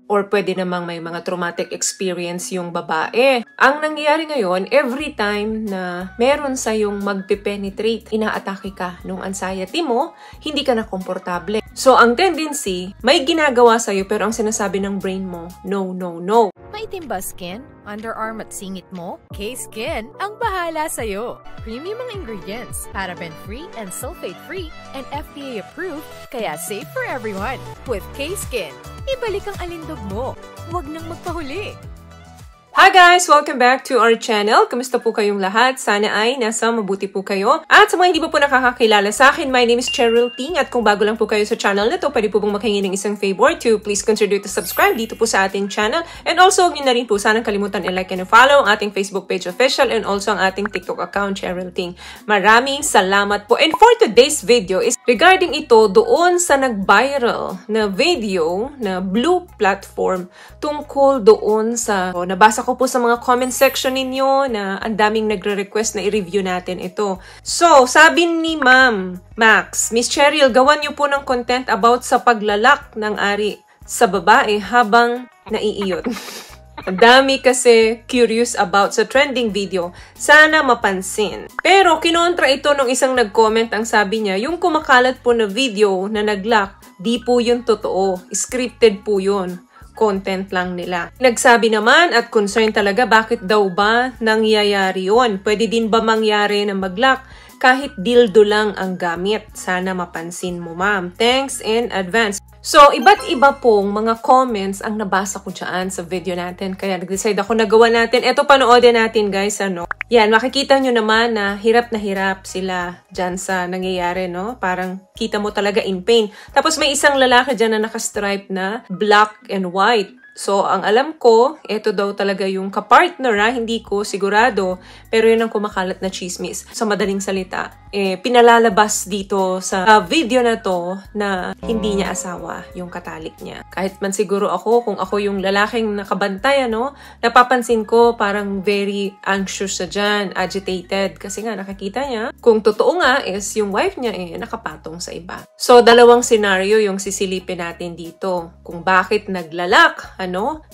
or pwede namang may mga traumatic experience yung babae. Ang nangyayari ngayon, every time na meron sa yung magpe-penetrate, inaatake ka nung anxiety mo, hindi ka na komportable. So, ang tendency, may ginagawa sa'yo pero ang sinasabi ng brain mo, no, no, no. Maitim ba skin, underarm at singit mo? K-Skin ang bahala sa'yo. Premium ang ingredients, paraben-free and sulfate-free, and FDA-approved, kaya safe for everyone. With K-Skin, ibalik ang alindog mo. Huwag nang magpahuli. Hi guys! Welcome back to our channel. Kamusta po kayong lahat? Sana ay nasa mabuti po kayo. At sa mga hindi po nakakakilala sa akin, my name is Cheryl Ting. At kung bago lang po kayo sa channel na to, pwede po pong makahingi ng isang favor to please consider to subscribe dito po sa ating channel. And also, huwag niyo na rin po sanang kalimutan i-like and follow ang ating Facebook page official and also ang ating TikTok account, Cheryl Ting. Maraming salamat po. And for today's video is regarding ito doon sa nag-viral na video na Blue platform tungkol doon sa nabasa ko po sa mga comment section ninyo na ang daming nagre-request na i-review natin ito. So, sabi ni Ma'am Max, Miss Cheryl, gawan niyo po ng content about sa paglalak ng ari sa babae habang naiiyot. Ang dami kasi curious about sa trending video. Sana mapansin. Pero kinontra ito nung isang nag-comment, ang sabi niya, yung kumakalat po na video na nag-lock, di po yun totoo. Scripted po yun. Content lang nila. Nagsabi naman at concern talaga bakit daw ba nangyayari yun? Pwede din ba mangyari na mag-lock kahit dildo lang ang gamit? Sana mapansin mo, ma'am. Thanks in advance. So, iba't iba pong mga comments ang nabasa ko dyan sa video natin. Kaya nag-decide ako na gawa natin. Ito, panoodin natin, guys. Yan, makikita nyo naman na hirap sila dyan sa nangyayari, no? Parang kita mo talaga in pain. Tapos may isang lalaki dyan na nakastripe na black and white. So, ang alam ko, ito daw talaga yung kapartner, hindi ko sigurado. Pero yun ang kumakalat na chismis. Sa madaling salita, pinalalabas dito sa video na to na hindi niya asawa yung katalik niya. Kahit man siguro ako, kung ako yung lalaking nakabantay, napapansin ko parang very anxious siya dyan, agitated. Kasi nga, nakakita niya, kung totoo nga is yung wife niya nakapatong sa iba. So, dalawang scenario yung sisilipin natin dito. Kung bakit naglalak,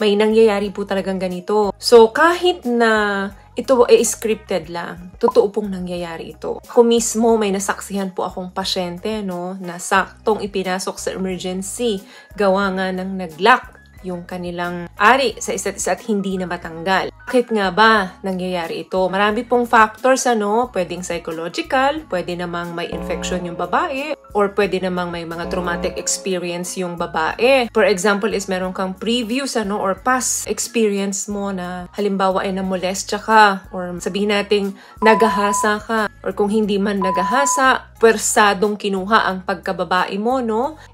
may nangyayari po talagang ganito. So, kahit na ito scripted lang, totoo pong nangyayari ito. Ako mismo, may nasaksihan po akong pasyente, na saktong ipinasok sa emergency. Gawa nga ng nag-lock yung kanilang ari sa isa't isa at hindi na matanggal. Bakit nga ba nangyayari ito? Marami pong factors, pwedeng psychological, pwede namang may infection yung babae, or pwede namang may mga traumatic experience yung babae. For example is meron kang previous, or past experience mo na halimbawa ay namolestya ka, or sabihin nating nagahasa ka, or kung hindi man nagahasa, pwersadong kinuha ang pagkababae mo,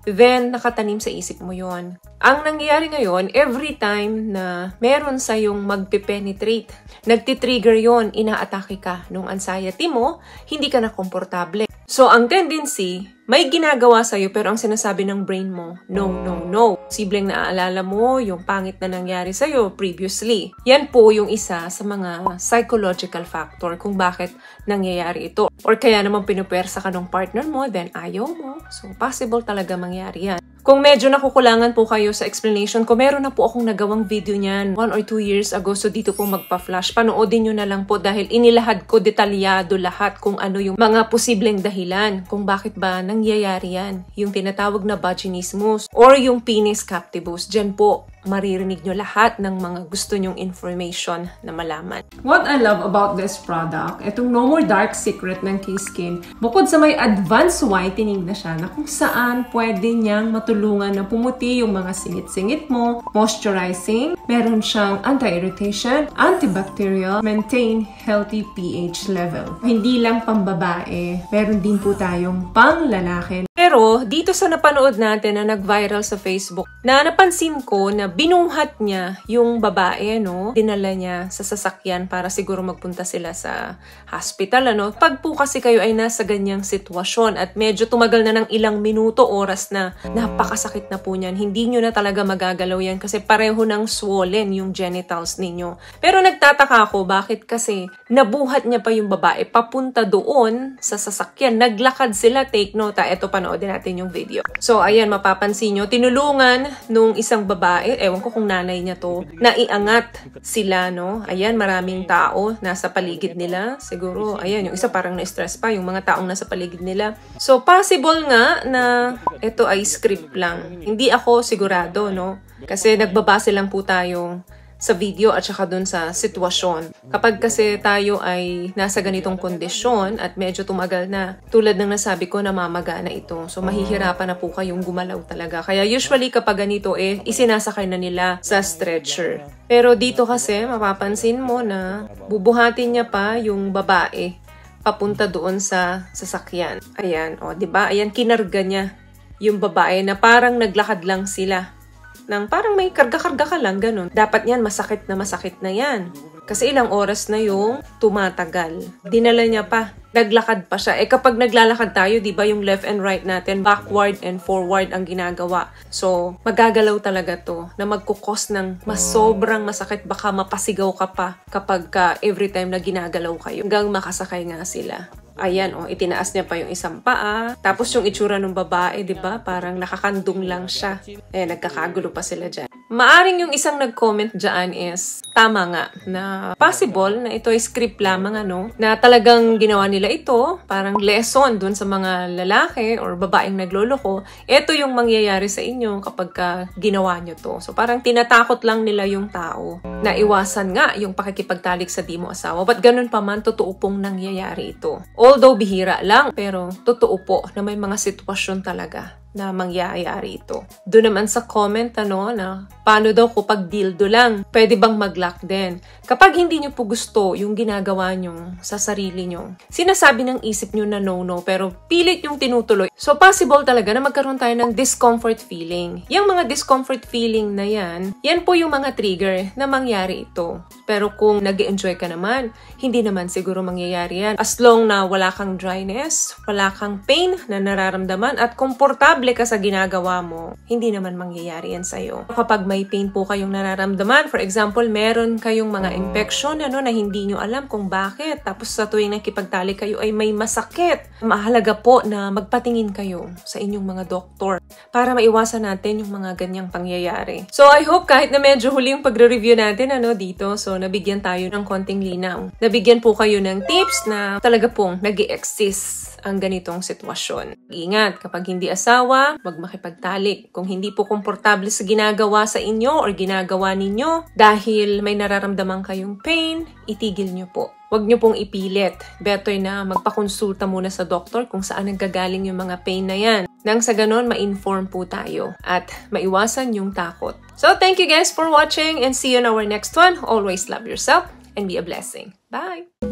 then nakatanim sa isip mo yon. Ang nangyayari ngayon, every time na meron sa yung magpe-penetrate, nagtitrigger yon, inaatake ka nung anxiety mo, hindi ka na komportable. So, ang tendency, may ginagawa sa'yo pero ang sinasabi ng brain mo, no, no, no. Posibleng naaalala mo yung pangit na nangyari sa'yo previously. Yan po yung isa sa mga psychological factor kung bakit nangyayari ito. Or kaya naman pinupwersa ka ng partner mo, then ayaw mo. So, possible talaga mangyari yan. Kung medyo nakukulangan po kayo sa explanation ko, meron na po akong nagawang video niyan 1 or 2 years ago. So, dito po magpa-flash. Panoodin nyo na lang po dahil inilahad ko detalyado lahat kung ano yung mga posibleng dahilan kung bakit ba nangyayari yan. Yung tinatawag na vaginismus or yung penis captivus. Diyan po maririnig nyo lahat ng mga gusto nyong information na malaman. What I love about this product, itong No More Dark Secret ng K-Skin, bukod sa may advanced whitening na siya na kung saan pwede niyang matulungan na pumuti yung mga singit-singit mo, moisturizing, meron siyang anti-irritation, antibacterial, maintain healthy pH level. Hindi lang pambabae, meron din po tayong pang lalaki. Pero dito sa napanood natin na nag-viral sa Facebook, na napansin ko na binuhat niya yung babae, dinala niya sa sasakyan para siguro magpunta sila sa hospital, Pag po kasi kayo ay nasa ganyang sitwasyon at medyo tumagal na ng ilang minuto, oras na, napakasakit na po niyan. Hindi nyo na talaga magagalaw yan kasi pareho ng swollen yung genitals ninyo. Pero nagtataka ako, bakit kasi nabuhat niya pa yung babae papunta doon sa sasakyan. Naglakad sila, take note, eto panood panoodin natin yung video. So, ayan, mapapansin nyo, tinulungan nung isang babae, ewan ko kung nanay niya to, na iangat sila, no? Ayan, maraming tao nasa paligid nila. Siguro, ayan, yung isa parang na-stress pa, yung mga taong nasa paligid nila. So, possible nga na ito ay script lang. Hindi ako sigurado, no? Kasi nagbabase lang po tayo sa video at saka dun sa sitwasyon. Kapag kasi tayo ay nasa ganitong kondisyon at medyo tumagal na, tulad ng nasabi ko, namamaga na ito. So, mahihirapan na po kayong gumalaw talaga. Kaya usually kapag ganito, isinasakay na nila sa stretcher. Pero dito kasi, mapapansin mo na bubuhatin niya pa yung babae papunta doon sa sasakyan. Ayan, o, diba? Ayan, kinarga niya yung babae na parang naglakad lang sila. Nang parang may karga-karga ka lang, ganun. Dapat yan, masakit na yan. Kasi ilang oras na yung tumatagal. Dinala niya pa. Naglakad pa siya. Kapag naglalakad tayo, di ba yung left and right natin, backward and forward ang ginagawa. So, magagalaw talaga to na magkukos ng mas sobrang masakit. Baka mapasigaw ka pa kapag every time na ginagalaw kayo. Hanggang makasakay nga sila. Ayan, itinaas niya pa yung isang paa. Tapos yung itsura ng babae, di ba? Parang nakakandong lang siya. Nagkakagulo pa sila dyan. Maaring yung isang nag-comment dyan is, tama nga, na possible na ito ay script lamang, na talagang ginawa nila ito, parang lesson dun sa mga lalaki or babaeng nagloloko. Ito yung mangyayari sa inyo kapag ginawa nyo to. So parang tinatakot lang nila yung tao na iwasan nga yung pakikipagtalik sa di mo asawa. But ganun pa man, totoo pong nangyayari ito. Although bihira lang, pero totoo po na may mga sitwasyon talaga na mangyayari ito. Doon naman sa comment, na paano daw kapag dildo lang? Pwede bang mag-lock din? Kapag hindi nyo po gusto yung ginagawa nyo sa sarili nyo, sinasabi ng isip nyo na no, pero pilit yung tinutuloy. So, possible talaga na magkaroon tayo ng discomfort feeling. Yung mga discomfort feeling na yan po yung mga trigger na mangyari ito. Pero kung nag-enjoy ka naman, hindi naman siguro mangyayari yan. As long na wala kang dryness, wala kang pain na nararamdaman, at komportable ka sa ginagawa mo, hindi naman mangyayari yan sa'yo. Kapag may pain po kayong nararamdaman, for example, meron kayong mga infection na hindi nyo alam kung bakit, tapos sa tuwing nakipagtali kayo ay may masakit, mahalaga po na magpatingin kayo sa inyong mga doktor para maiwasan natin yung mga ganyang pangyayari. So, I hope kahit na medyo huli yung pagre-review natin dito, so nabigyan tayo ng konting linaw. Nabigyan po kayo ng tips na talaga pong nag-i-exist ang ganitong sitwasyon. Ingat, kapag hindi asawa, wag makipagtalik. Kung hindi po komportable sa ginagawa sa inyo or ginagawa ninyo, dahil may nararamdaman kayong pain, itigil nyo po. Huwag nyo pong ipilit. Better na magpakonsulta muna sa doktor kung saan nanggagaling yung mga pain na yan. Nang sa ganon, ma-inform po tayo at maiwasan yung takot. So, thank you guys for watching and see you in our next one. Always love yourself and be a blessing. Bye!